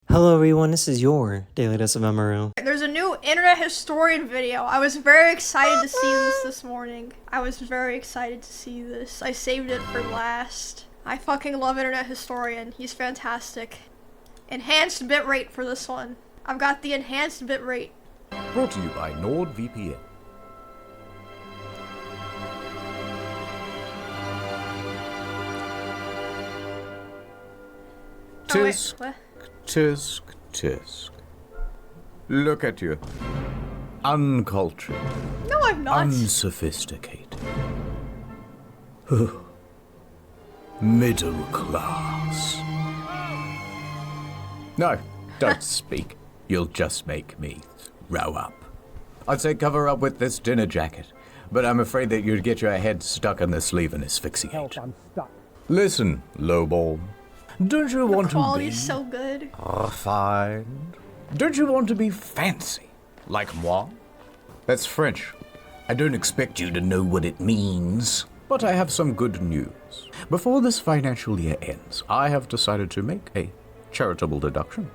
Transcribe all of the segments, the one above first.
Hello everyone, this is your Daily Dose of Emiru. There's a new internet historian video. I was very excited to see this morning. I was very excited to see this. I saved it for last. I fucking love internet historian. He's fantastic. Enhanced bitrate for this one. I've got the enhanced bitrate. Brought to you by NordVPN. Oh, wait, Tisk, what? tisk, tisk. Look at you. Uncultured. No, I'm not. Unsophisticated. Middle class. No, don't speak. You'll just make me row up. I'd say cover up with this dinner jacket, but I'm afraid that you'd get your head stuck in the sleeve and asphyxiate. Help, I'm stuck. Listen, lowball. Don't you want to be Quality's so good. refined? Don't you want to be fancy, like moi? That's French. I don't expect you to know what it means. But I have some good news. Before this financial year ends, I have decided to make a charitable deduction.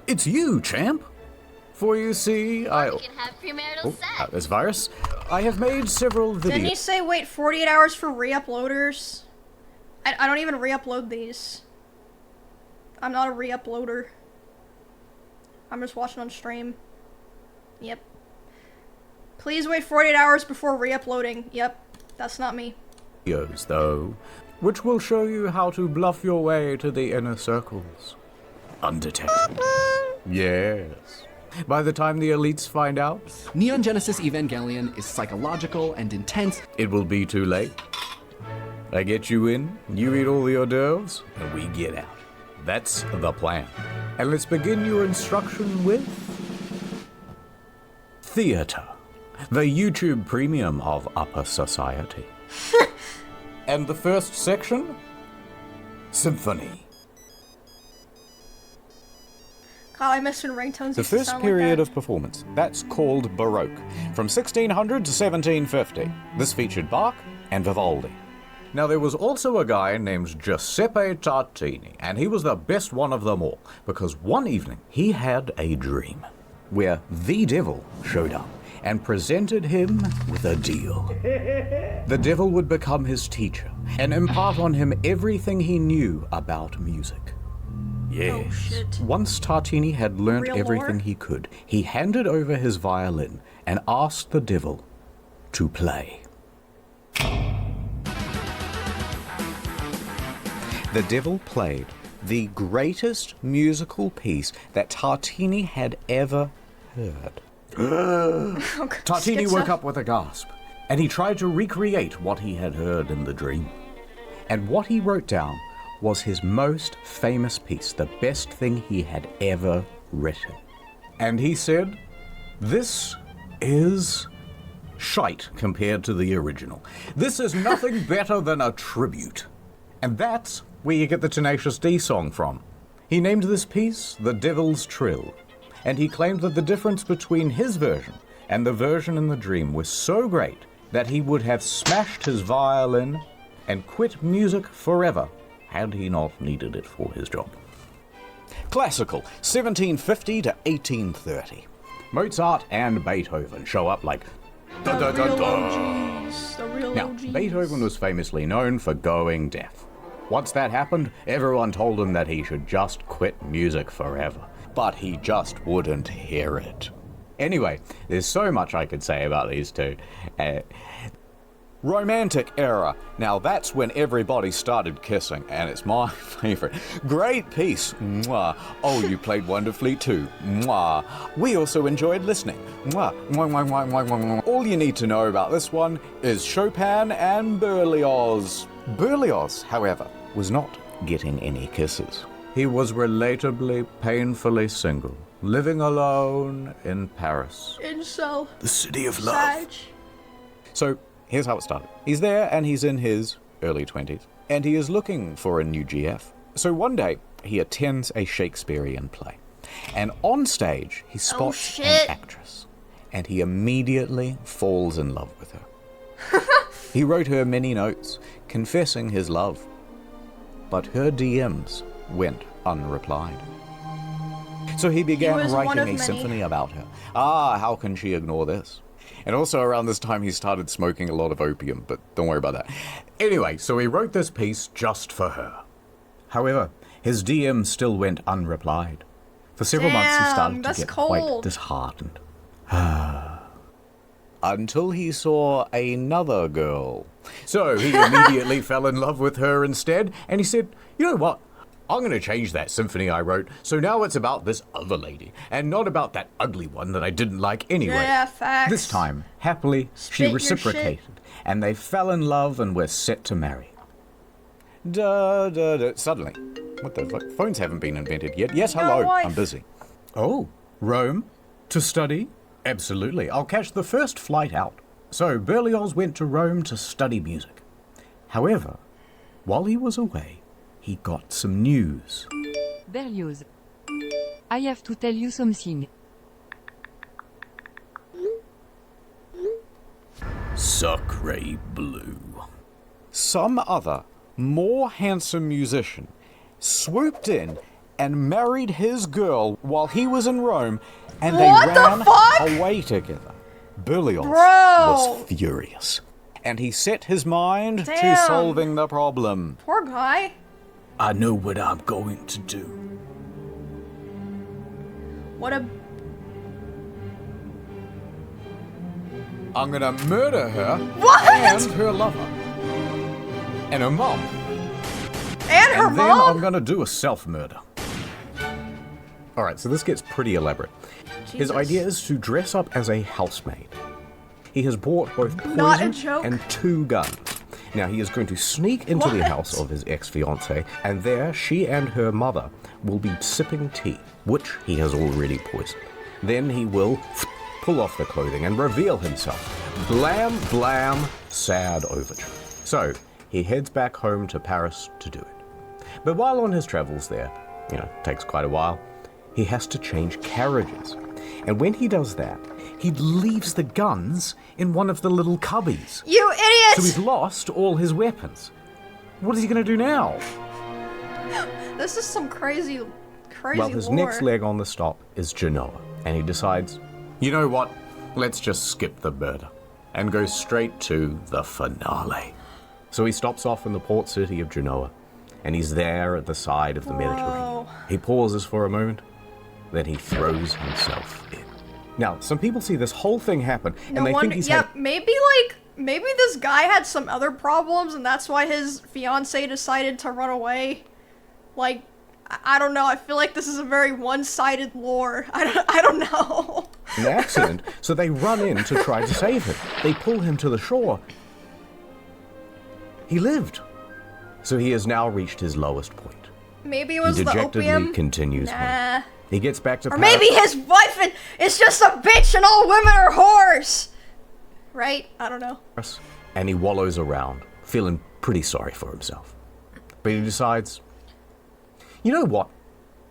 It's you, champ! For you see, I... You can have premarital sex. This virus. I have made several Didn't he videos. say wait 48 hours for re-uploaders? I don't even re-upload these. I'm not a re-uploader. I'm just watching on stream. Yep. Please wait 48 hours before re-uploading. Yep. That's not me. Though, which will show you how to bluff your way to the inner circles. Undetected. Yes. By the time the elites find out, Neon Genesis Evangelion is psychological and intense. it will be too late. I get you in, you eat all the hors d'oeuvres, and we get out. That's the plan. And let's begin your instruction with... theater. The YouTube premium of upper society. And the first section? Symphony. God, I miss when ringtones The used to first sound period like of performance, that's called Baroque, from 1600 to 1750. This featured Bach and Vivaldi. Now there was also a guy named Giuseppe Tartini, and he was the best one of them all, because one evening he had a dream, where the devil showed up and presented him with a deal. The devil would become his teacher, and impart on him everything he knew about music. Yes. Oh, shit. Once Tartini had learnt Real everything lore? he could, he handed over his violin and asked the devil to play. The devil played the greatest musical piece that Tartini had ever heard. Tartini Schizo. woke up with a gasp, and he tried to recreate what he had heard in the dream. And what he wrote down was his most famous piece, the best thing he had ever written. And he said, "This is shite compared to the original. This is nothing better than a tribute." And that's where you get the Tenacious D song from. He named this piece The Devil's Trill, and he claimed that the difference between his version and the version in the dream was so great that he would have smashed his violin and quit music forever had he not needed it for his job. Classical, 1750 to 1830. Mozart and Beethoven show up like The da da da real da. OGs. The real Now, OGs. Beethoven was famously known for going deaf. Once that happened, everyone told him that he should just quit music forever. But he just wouldn't hear it. Anyway, there's so much I could say about these two. Romantic era. Now that's when everybody started kissing, and it's my favorite. Great piece. Mwah. Oh, you played wonderfully too. Mwah. We also enjoyed listening. Mwah. Mwah, mwah, mwah, mwah, mwah, mwah. All you need to know about this one is Chopin and Berlioz. Berlioz, however, was not getting any kisses. He was relatably painfully single, living alone in Paris. Incel. The city of love. Sag. So, here's how it started. He's there and he's in his early 20s, and he is looking for a new GF. So one day, he attends a Shakespearean play, and on stage, he spots shit. an actress, and he immediately falls in love with her. He wrote her many notes, confessing his love, but her DMs went unreplied. So he began was one writing of a many. symphony about her. Ah, how can she ignore this? And also around this time he started smoking a lot of opium, but don't worry about that. Anyway, so he wrote this piece just for her. However, his DM still went unreplied. For several months he started to that's get quite cold. disheartened. Until he saw another girl. So he immediately fell in love with her instead, and he said, you know what? I'm going to change that symphony I wrote, so now it's about this other lady, and not about that ugly one that I didn't like anyway. Yeah, facts. This time, happily, Spit she your reciprocated, and they fell in love and were set to marry. Suddenly, what the fuck? Phones haven't been invented yet. Yes, hello, wife. I'm busy. Oh, Rome? To study? Absolutely, I'll catch the first flight out. So, Berlioz went to Rome to study music. However, while he was away, he got some news. Berlioz. I have to tell you something. Sacre bleu. Some other, more handsome musician swooped in and married his girl while he was in Rome, and they What the ran fuck? away together. Berlioz Bro. was furious, and he set his mind to Damn. solving the problem. Poor guy. I know what I'm going to do. What a... I'm gonna murder her What? and her lover and her mom. And her And then I'm mom? gonna do a self-murder. Alright, so this gets pretty elaborate. His Jesus. idea is to dress up as a housemaid. He has bought both Not a poison joke. and 2 guns. Now he is going to sneak into the What? house of his ex-fiancée, and there she and her mother will be sipping tea, which he has already poisoned. Then he will pull off the clothing and reveal himself. Blam, blam, sad overture. So, he heads back home to Paris to do it. But while on his travels there, takes quite a while, he has to change carriages. And when he does that, he leaves the guns in one of the little cubbies. You So he's idiot! lost all his weapons. What is he going to do now? This is some crazy Well, his lore. next leg on the stop is Genoa, and he decides, you know what? Let's just skip the murder and go straight to the finale. So he stops off in the port city of Genoa, and he's there at the side of the Mediterranean. He pauses for a moment, then he throws himself in. Now, some people see this whole thing happen, No and they wonder, think he's yeah, had... maybe this guy had some other problems, and that's why his fiance decided to run away. Like, I don't know. I feel like this is a very one-sided lore. I don't know. an accident, so they run in to try to save him. They pull him to the shore. He lived. So he has now reached his lowest point. Maybe it He was the dejectedly opium. continues home. Nah. He gets back to Or Paris. maybe his wife is just a bitch and all women are whores. Right? I don't know. And he wallows around, feeling pretty sorry for himself. But he decides, you know what?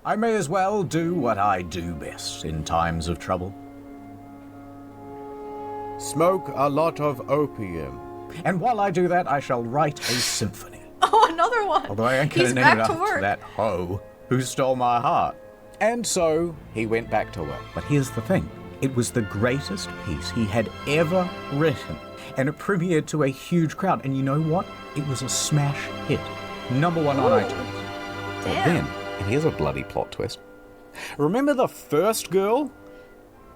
I may as well do what I do best in times of trouble. Smoke a lot of opium. And while I do that, I shall write a symphony. Oh, another one. Although I ain't gonna He's name back it to after work. that hoe who stole my heart. And so he went back to work. But here's the thing. It was the greatest piece he had ever written. And it premiered to a huge crowd. And you know what? It was a smash hit. #1 on iTunes. Well, Damn. then, and here's a bloody plot twist. Remember the first girl?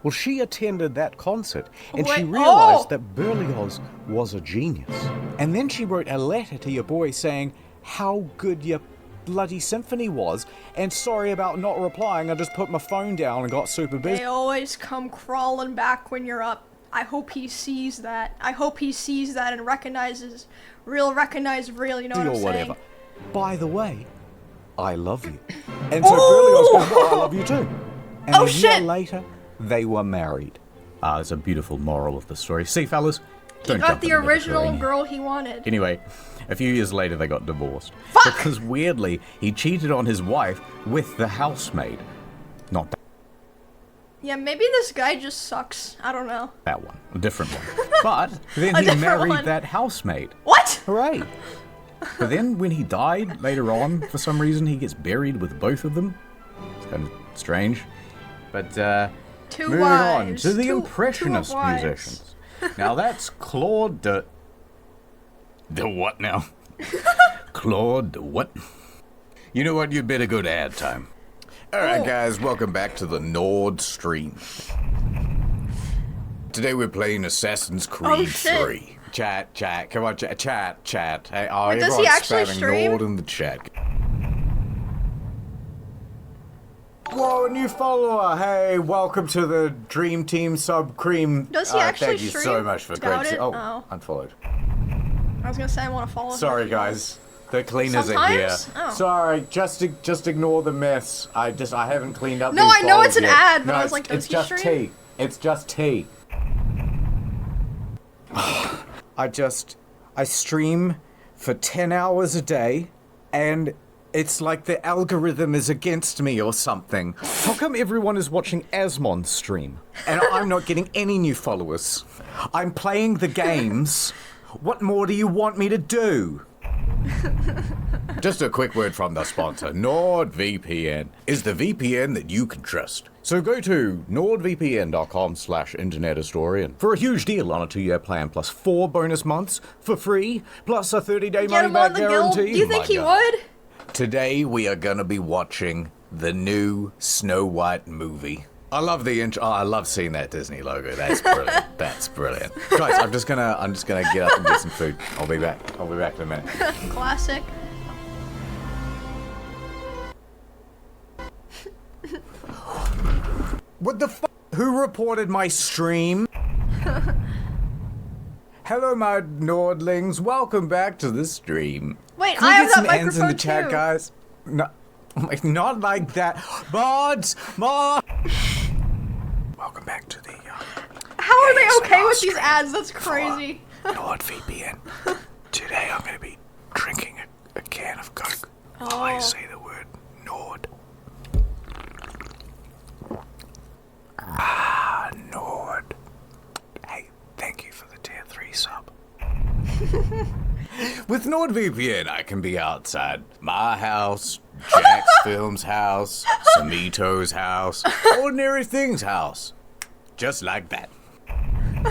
Well, she attended that concert, and she Wait, realized oh! that Berlioz was a genius. And then she wrote a letter to your boy saying how good your bloody symphony was, and sorry about not replying, I just put my phone down and got super busy. They always come crawling back when you're up. I hope he sees that. I hope he sees that and recognizes real, you know what I'm Or saying? whatever. By the way, I love you. And so Berlioz goes, well, I love you too. And Oh, a year shit. later, they were married. It's a beautiful moral of the story. See, fellas, He don't got jump the in original Mediterranean. girl he wanted. Anyway, a few years later, they got divorced. Fuck! Because weirdly, he cheated on his wife with the housemaid. Not Yeah, maybe this guy just sucks. I don't know. that one, a different one. But then A he different married one. that housemaid. What? Hooray! But then when he died later on, for some reason, he gets buried with both of them. And Strange. But, Two moving on wives. to the Two impressionist wives. musicians. Now that's Claude de... The what now? Claude de what? You know what? You'd better go to ad time. Alright guys, welcome back to the Nord stream. Today we're playing Assassin's Creed 3. Chat, come on, chat. Hey, Wait, does he actually spamming stream? Nord in the chat. Whoa, new follower! Hey, welcome to the Dream Team Sub Cream. Does he actually thank you stream? so much for Doubt great. it? Oh, unfollowed. I was gonna say I want to follow him. Sorry, guys. The cleaners are here. Sometimes? Oh. Sorry, just ignore the mess. I haven't cleaned up. No, these I know it's an bowls yet. ad, but No, I was like, does it's he just stream? tea. It's just tea. I stream for 10 hours a day, and it's like the algorithm is against me or something. How come everyone is watching Asmon's stream, and I'm not getting any new followers? I'm playing the games. What more do you want me to do? Just a quick word from the sponsor. NordVPN is the VPN that you can trust. So go to nordvpn.com/internethistorian for a huge deal on a 2-year plan plus 4 bonus months for free, plus a 30-day Get him on money-back the guild. guarantee. Do you think My he God. would? Today we are gonna be watching the new Snow White movie. I love the intro. Oh, I love seeing that Disney logo. That's brilliant. That's brilliant. Guys, I'm just gonna get up and get some food. I'll be back in a minute. Classic. What the f? Who reported my stream? Hello, my Nordlings. Welcome back to the stream. Wait, Can I we have get that some ends microphone in the chat, too. guys? No, not like that. Mods! Welcome back to the How are they okay with stream these ads? That's crazy. NordVPN. Today I'm going to be drinking a can of Coke while I say the word Nord. Nord. Hey, thank you for the tier 3 sub. With NordVPN, I can be outside my house, Jack's Film's house, Samito's house, Ordinary Things' house. Just like that.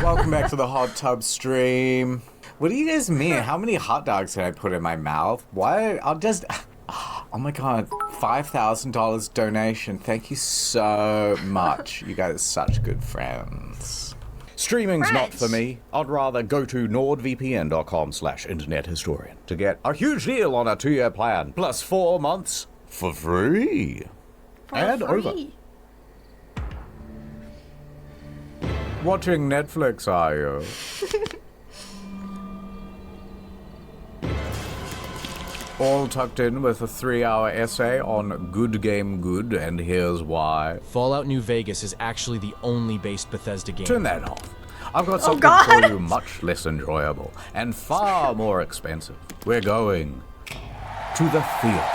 Welcome back to the hot tub stream. What do you guys mean? How many hot dogs can I put in my mouth? What? I'll just... Oh my god, $5,000 donation. Thank you so much. You guys are such good friends. Streaming's not for me. I'd rather go to nordvpn.com/internethistorian to get a huge deal on a 2-year plan, plus 4 months for free. And over. Watching Netflix, are you? All tucked in with a 3-hour essay on Good Game Good, and here's why. Fallout New Vegas is actually the only based Bethesda game. Turn that off. I've got something God. for you much less enjoyable and far more expensive. We're going to the theater.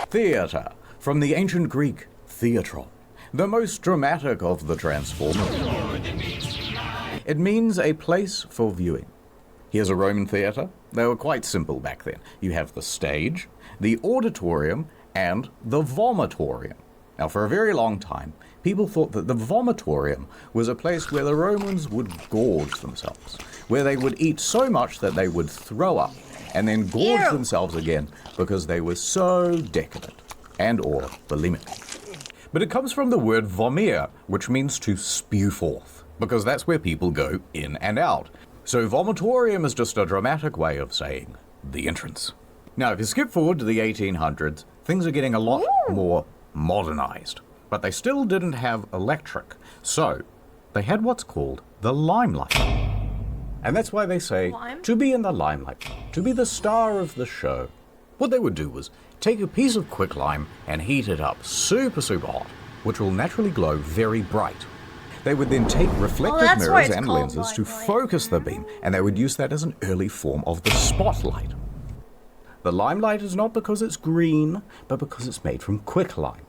Theater, from the ancient Greek theatron, the most dramatic of the Transformers. It means a place for viewing. Here's a Roman theater. They were quite simple back then. You have the stage, the auditorium, and the vomitorium. Now, for a very long time, people thought that the vomitorium was a place where the Romans would gorge themselves, where they would eat so much that they would throw up, and then gorge Ew. themselves again because they were so decadent and or bulimic. But it comes from the word vomir, which means to spew forth, because that's where people go in and out. So vomitorium is just a dramatic way of saying the entrance. Now, if you skip forward to the 1800s, things are getting a lot more modernized, but they still didn't have electric. So they had what's called the limelight. And that's why they say to be in the limelight, to be the star of the show. What they would do was take a piece of quicklime and heat it up super hot, which will naturally glow very bright. They would then take reflective that's why mirrors it's and called lenses to limelight. focus the beam, and they would use that as an early form of the spotlight. The limelight is not because it's green, but because it's made from quicklime.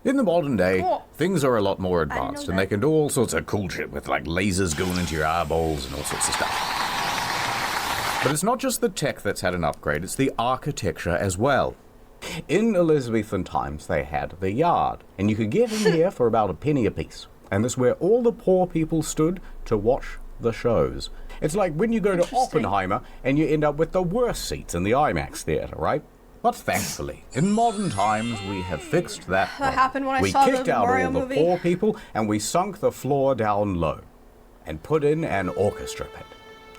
In the modern day, things are a lot more advanced, and they can do all sorts of cool shit with like lasers going into your eyeballs and all sorts of stuff. But it's not just the tech that's had an upgrade, it's the architecture as well. In Elizabethan times, they had the Yard, and you could get in here for about a penny apiece. And this is where all the poor people stood to watch the shows. It's like when you go to Oppenheimer and you end up with the worst seats in the IMAX theater, right? But thankfully, in modern times, we have fixed that problem. That happened when I We saw kicked the out Mario all the movie. poor people, and we sunk the floor down low and put in an orchestra pit.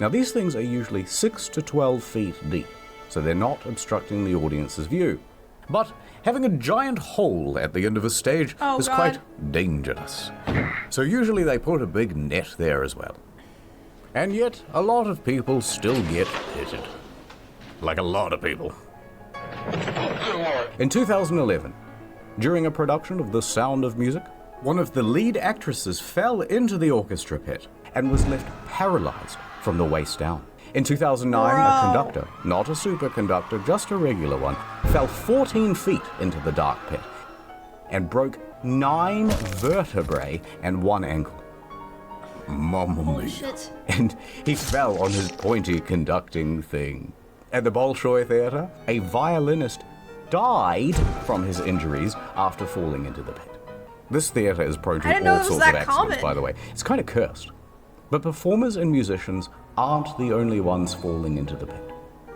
Now, these things are usually 6 to 12 feet deep, so they're not obstructing the audience's view. But having a giant hole at the end of a stage Oh, is God. quite dangerous. So usually they put a big net there as well. And yet, a lot of people still get pitted. Like a lot of people. In 2011, during a production of The Sound of Music, one of the lead actresses fell into the orchestra pit and was left paralyzed from the waist down. In 2009, a conductor, not a superconductor, just a regular one, fell 14 feet into the dark pit and broke 9 vertebrae and 1 ankle. Mamma mia. Shit. And he fell on his pointy conducting thing. At the Bolshoi Theatre, a violinist died from his injuries after falling into the pit. This theatre is prone I didn't to know all it was sorts of that accidents, common. by the way. It's kind of cursed. But performers and musicians aren't the only ones falling into the pit.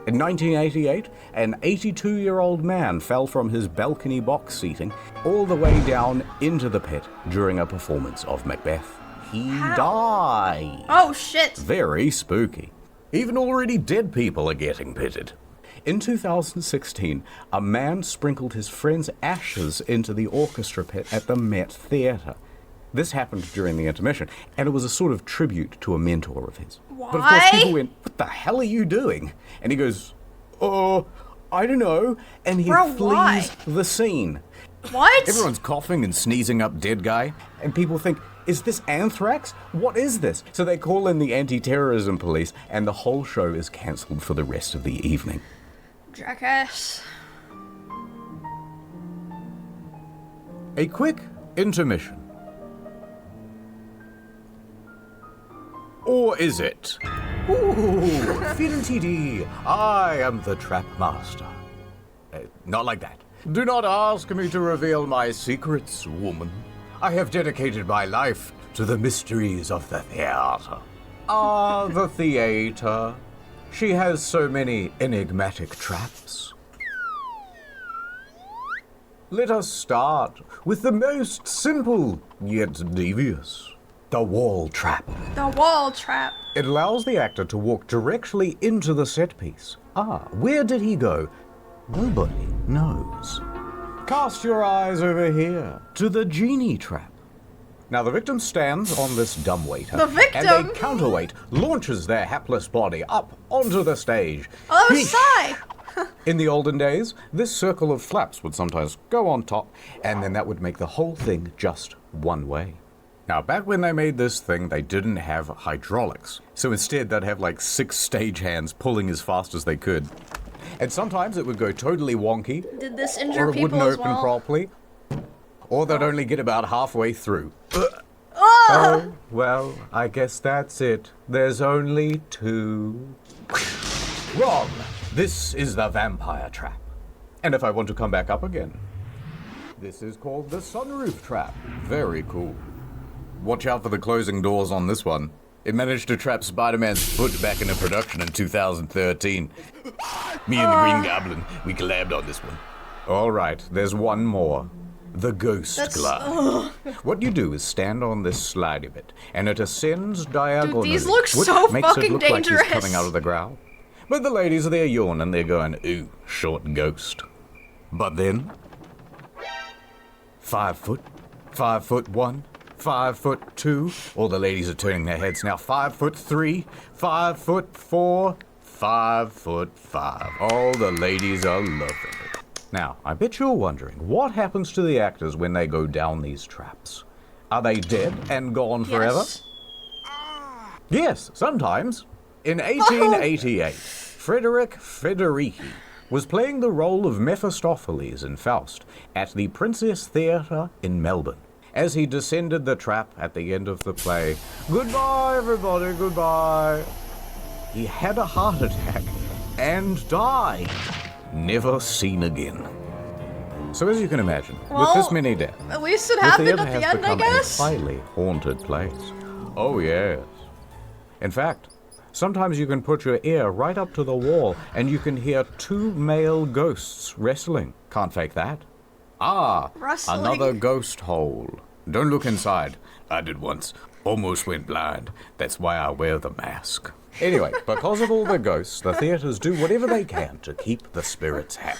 In 1988, an 82-year-old man fell from his balcony box seating all the way down into the pit during a performance of Macbeth. He died. Oh shit. Very spooky. Even already dead people are getting pitted. In 2016, a man sprinkled his friend's ashes into the orchestra pit at the Met Theatre. This happened during the intermission, and it was a sort of tribute to a mentor of his. But of course, Why? people went, "What the hell are you doing?" And he goes, "Oh, I don't know." And he Bro, why? flees the scene. What? Everyone's coughing and sneezing up dead guy, and people think, is this anthrax? What is this? So they call in the anti-terrorism police, and the whole show is cancelled for the rest of the evening. Jackass. A quick intermission. Or is it? Ooh, Fiddle-tee-dee, I am the trap master. Not like that. Do not ask me to reveal my secrets, woman. I have dedicated my life to the mysteries of the theater. Ah, the theater. She has so many enigmatic traps. Let us start with the most simple yet devious. The wall trap. The wall trap. It allows the actor to walk directly into the set piece. Ah, where did he go? Nobody knows. Cast your eyes over here to the genie trap. Now the victim stands on this dumbwaiter. The victim? And a counterweight launches their hapless body up onto the stage. Oh, that was Psy. In the olden days, this circle of flaps would sometimes go on top, and then that would make the whole thing just one way. Now, back when they made this thing, they didn't have hydraulics. So instead, they'd have like 6 stagehands pulling as fast as they could. And sometimes it would go totally wonky, Did this or injure it wouldn't people as open well? properly, or they'd only get about halfway through. Oh! Oh, well, I guess that's it. There's only 2. Wrong! This is the vampire trap. And if I want to come back up again, this is called the sunroof trap. Very cool. Watch out for the closing doors on this one. It managed to trap Spider-Man's foot back into production in 2013. Me and the Green Goblin, we collabed on this one. Alright, there's one more. The ghost glide. What you do is stand on this slidey bit, and it ascends diagonally. these look which so makes fucking it look like dangerous. he's coming out of the ground. But the ladies are there yawning, they're going, ooh, short ghost. But then, 5 foot, 5 foot 1, 5 foot 2. All the ladies are turning their heads now. 5 foot 3, 5 foot 4, 5 foot 5. All the ladies are loving it. Now, I bet you're wondering, what happens to the actors when they go down these traps? Are they dead and gone forever? Yes. Yes, sometimes. In 1888, Frederick Federici was playing the role of Mephistopheles in Faust at the Princess Theatre in Melbourne. As he descended the trap at the end of the play, goodbye everybody, goodbye, he had a heart attack and died. Never seen again. So as you can imagine, with Well, this many deaths, At least it the happened theatre at the has end, I become guess. a highly haunted place. Oh yes. In fact, sometimes you can put your ear right up to the wall and you can hear two male ghosts wrestling. Can't fake that. Ah, Wrestling. another ghost hole. Don't look inside. I did once. Almost went blind. That's why I wear the mask. Anyway, because of all the ghosts, the theatres do whatever they can to keep the spirits happy.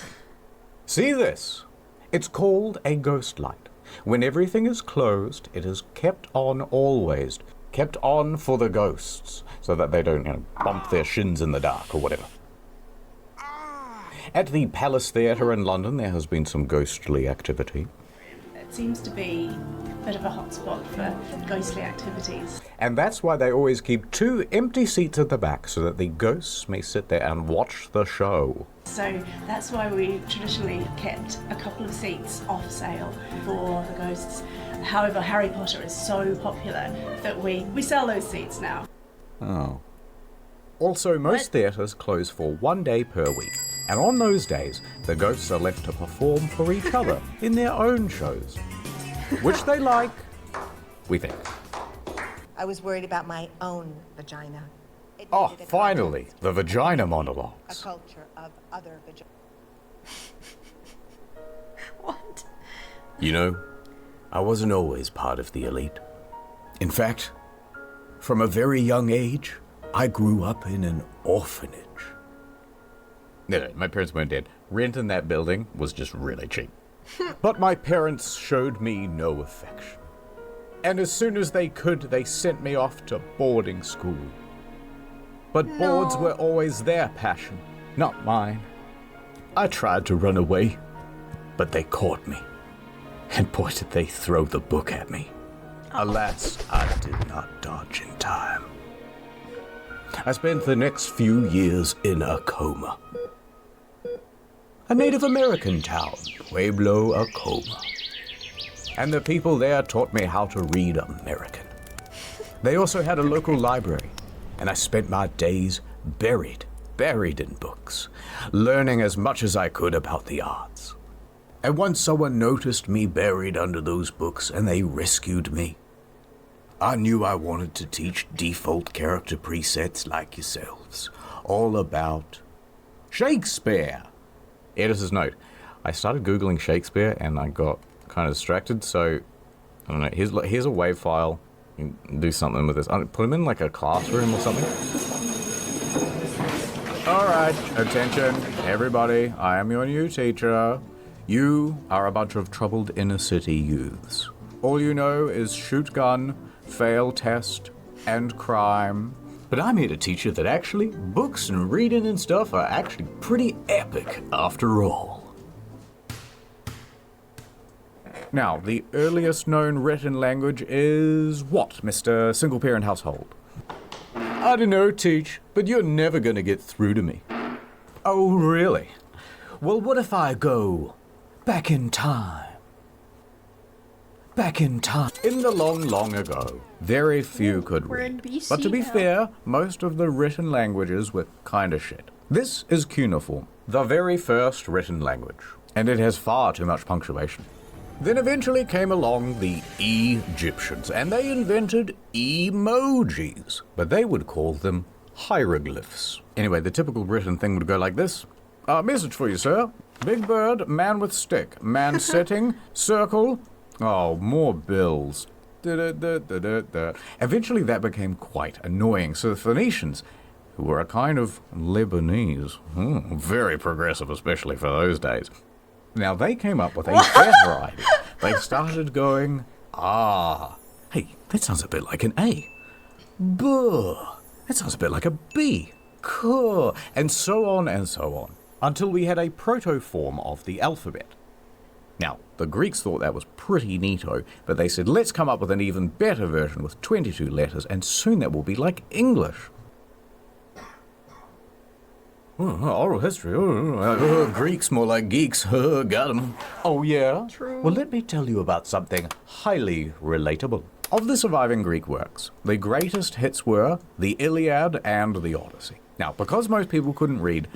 See this? It's called a ghost light. When everything is closed, it is kept on always. Kept on for the ghosts, so that they don't, bump their shins in the dark or whatever. At the Palace Theatre in London, there has been some ghostly activity. It seems to be a bit of a hotspot for ghostly activities. And that's why they always keep two empty seats at the back, so that the ghosts may sit there and watch the show. So that's why we traditionally kept a couple of seats off sale for the ghosts. However, Harry Potter is so popular that we sell those seats now. Oh. Also, most theatres close for 1 day per week, and on those days, the ghosts are left to perform for each other in their own shows. Which they like, we think. I was worried about my own vagina. It Oh, needed a finally, context, the vagina a monologues. culture of other vaginas. What? You know, I wasn't always part of the elite. In fact, from a very young age, I grew up in an orphanage. No, my parents weren't dead. Rent in that building was just really cheap. But my parents showed me no affection. And as soon as they could, they sent me off to boarding school. But boards were always their passion, not mine. I tried to run away, but they caught me. And boy, did they throw the book at me. Alas, I did not dodge in time. I spent the next few years in a coma. A Native American town, Pueblo, a coma. And the people there taught me how to read American. They also had a local library, and I spent my days buried in books, learning as much as I could about the arts. And once someone noticed me buried under those books and they rescued me, I knew I wanted to teach default character presets like yourselves, all about Shakespeare. Editor's note, I started Googling Shakespeare and I got kind of distracted, so, I don't know, here's a WAV file. You can do something with this. Put him in like a classroom or something. Alright, attention, everybody, I am your new teacher. You are a bunch of troubled inner city youths. All you know is shoot gun, fail test, and crime. But I'm here to teach you that actually, books and reading and stuff are actually pretty epic after all. Now, the earliest known written language is what, Mr. Single Parent Household? I don't know, Teach, but you're never gonna get through to me. Oh, really? Well, what if I go back in time? Back in time. In the long, long ago, very few could We're in read. BC But to be now. fair, most of the written languages were kinda shit. This is cuneiform, the very first written language, and it has far too much punctuation. Then eventually came along the Egyptians, and they invented emojis, but they would call them hieroglyphs. Anyway, the typical written thing would go like this. Message for you, sir. Big bird, man with stick, man sitting, circle. Oh, more bills. Eventually that became quite annoying, so the Phoenicians, who were a kind of Lebanese, very progressive especially for those days, now they came up with a better idea. They started going, hey, that sounds a bit like an A. Buh, that sounds a bit like a B. Cool, and so on, until we had a proto-form of the alphabet. Now, the Greeks thought that was pretty neato, but they said, let's come up with an even better version with 22 letters, and soon that will be like English. Oral history. Greeks more like geeks. Got 'em. Oh, yeah? True. Well, let me tell you about something highly relatable. Of the surviving Greek works, the greatest hits were the Iliad and the Odyssey. Now, because most people couldn't read,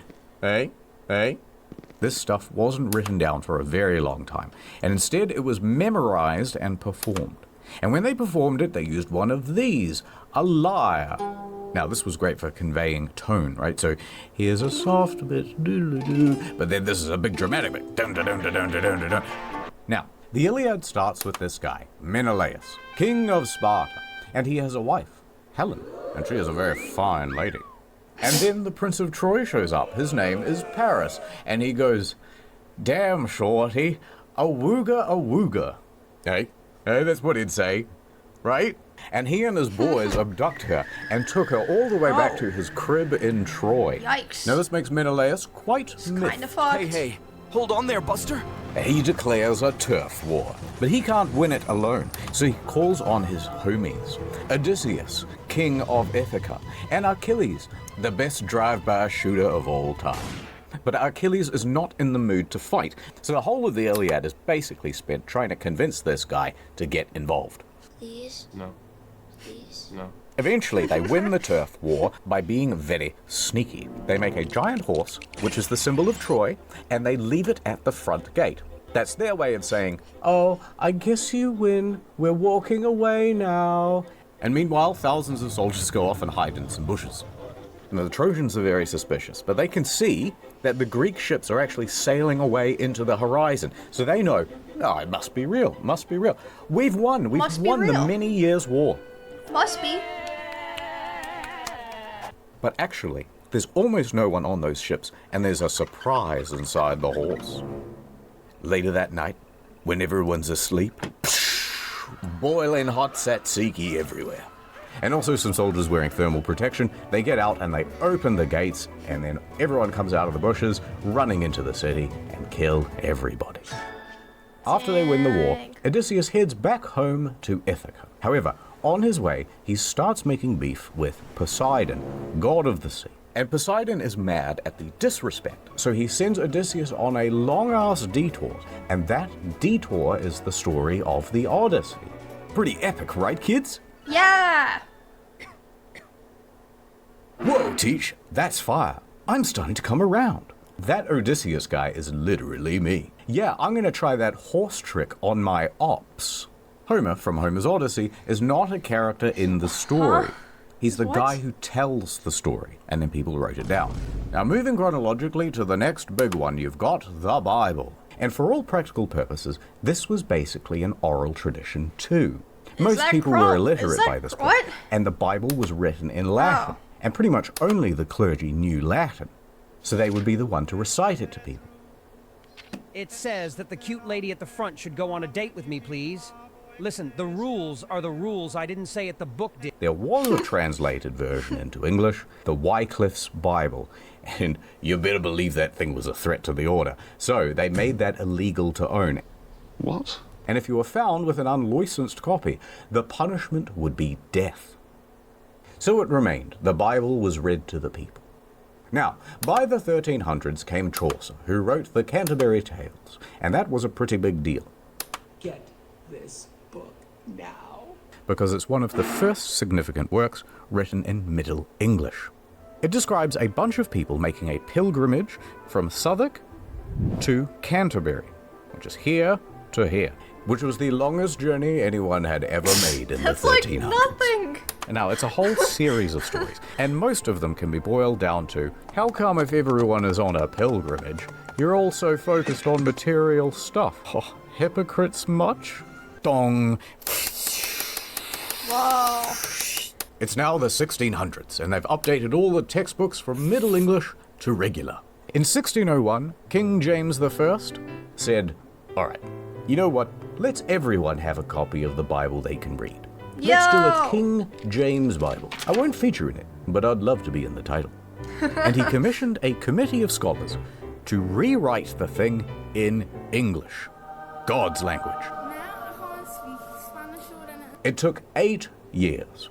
This stuff wasn't written down for a very long time, and instead it was memorized and performed. And when they performed it, they used one of these, a lyre. Now, this was great for conveying tone, right? So here's a soft bit, doo-doo-doo, but then this is a big dramatic bit. Dun, dun, dun, dun, dun, dun, dun, dun. Now, the Iliad starts with this guy, Menelaus, king of Sparta, and he has a wife, Helen, and she is a very fine lady. And then the Prince of Troy shows up. His name is Paris, and he goes, "Damn, shorty, awooga, awooga." Hey, that's what he'd say, right? And he and his boys abduct her and took her all the way back to his crib in Troy. Yikes. Now this makes Menelaus quite miffed. Kinda fucked. Hey, hold on there, Buster. He declares a turf war, but he can't win it alone, so he calls on his homies, Odysseus, king of Ithaca, and Achilles, the best drive-by shooter of all time. But Achilles is not in the mood to fight, so the whole of the Iliad is basically spent trying to convince this guy to get involved. Please? No. Please? No. Eventually, they win the turf war by being very sneaky. They make a giant horse, which is the symbol of Troy, and they leave it at the front gate. That's their way of saying, "Oh, I guess you win. We're walking away now." And meanwhile, thousands of soldiers go off and hide in some bushes. Now, the Trojans are very suspicious, but they can see that the Greek ships are actually sailing away into the horizon. So they know, oh, it must be real, must be real. We've won the many years war. Must be. But actually, there's almost no one on those ships, and there's a surprise inside the horse. Later that night, when everyone's asleep, boiling hot tzatziki everywhere. And also some soldiers wearing thermal protection. They get out and they open the gates, and then everyone comes out of the bushes, running into the city, and kill everybody. After they win the war, Odysseus heads back home to Ithaca. However, on his way, he starts making beef with Poseidon, god of the sea. And Poseidon is mad at the disrespect, so he sends Odysseus on a long-ass detour, and that detour is the story of the Odyssey. Pretty epic, right, kids? Yeah. Whoa, Teach, that's fire. I'm starting to come around. That Odysseus guy is literally me. Yeah, I'm gonna try that horse trick on my ops. Homer, from Homer's Odyssey, is not a character in the story. He's the guy who tells the story, and then people wrote it down. Now, moving chronologically to the next big one, you've got the Bible. And for all practical purposes, this was basically an oral tradition too. Most people were illiterate by this point, and the Bible was written in Latin, and pretty much only the clergy knew Latin, so they would be the one to recite it to people. It says that the cute lady at the front should go on a date with me, please. Listen, the rules are the rules. I didn't say it, the book did. There was a translated version into English, the Wycliffe's Bible, and you better believe that thing was a threat to the order, so they made that illegal to own. What? And if you were found with an unlicensed copy, the punishment would be death. So it remained. The Bible was read to the people. Now, by the 1300s came Chaucer, who wrote the Canterbury Tales, and that was a pretty big deal. Get this book now. Because it's one of the first significant works written in Middle English. It describes a bunch of people making a pilgrimage from Southwark to Canterbury, which is here to here, which was the longest journey anyone had ever made in the 1300s. That's like nothing! Now, it's a whole series of stories, and most of them can be boiled down to, how come if everyone is on a pilgrimage, you're all so focused on material stuff? Oh, hypocrites much? Dong. Wow. It's now the 1600s, and they've updated all the textbooks from Middle English to regular. In 1601, King James I said, all right, you know what? Let's everyone have a copy of the Bible they can read. Let's do a King James Bible. I won't feature in it, but I'd love to be in the title. And he commissioned a committee of scholars to rewrite the thing in English, God's language. It took 8 years.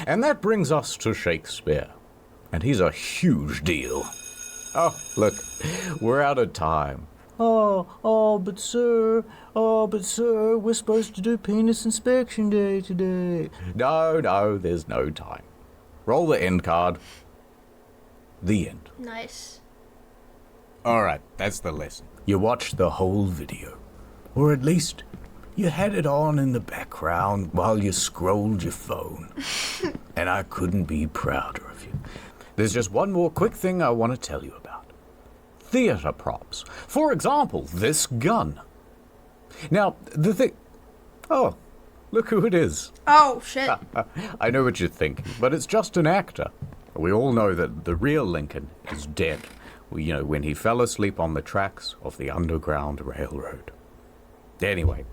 And that brings us to Shakespeare. And he's a huge deal. Oh, look, we're out of time. But sir, we're supposed to do penis inspection day today. No, there's no time. Roll the end card. The end. Nice. Alright, that's the lesson. You watched the whole video. Or at least, you had it on in the background while you scrolled your phone. And I couldn't be prouder of you. There's just one more quick thing I want to tell you about. Theater props. For example, this gun. Now, the thing... Oh, look who it is. Oh, shit. I know what you're thinking, but it's just an actor. We all know that the real Lincoln is dead. You know, when he fell asleep on the tracks of the Underground Railroad. Anyway,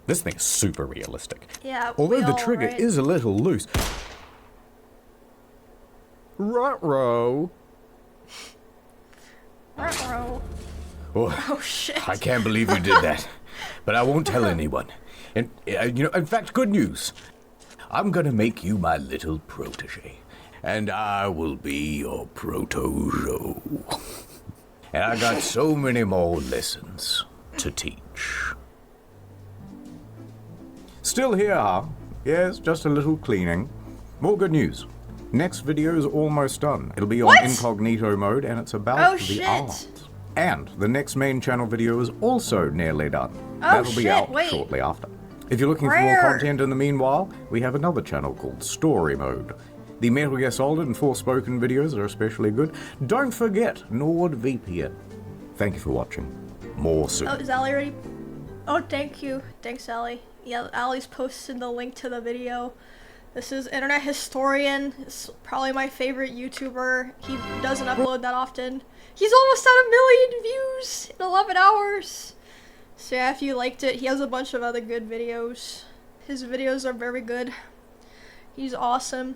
this thing is super realistic. Yeah, although the trigger is a little loose. Ruh-roh. Ruh-roh. Oh, shit. I can't believe you did that. But I won't tell anyone. And, in fact, good news. I'm gonna make you my little protege. And I will be your protojo. And I got so many more lessons to teach. Still here, huh? Yes, just a little cleaning. More good news. Next video is almost done. It'll be on incognito mode, and it's about the art. And the next main channel video is also nearly done. That'll be out shortly after. If you're looking for more content in the meanwhile, we have another channel called Story Mode. The Metal Gear Solid and Forspoken videos are especially good. Don't forget NordVPN. Thank you for watching. More soon. Oh, is Ali ready? Oh, thank you. Thanks, Ali. Yeah, Ali's posted the link to the video. This is Internet Historian. It's probably my favorite YouTuber. He doesn't upload that often. He's almost at 1 million views in 11 hours. So yeah, if you liked it, he has a bunch of other good videos. His videos are very good. He's awesome.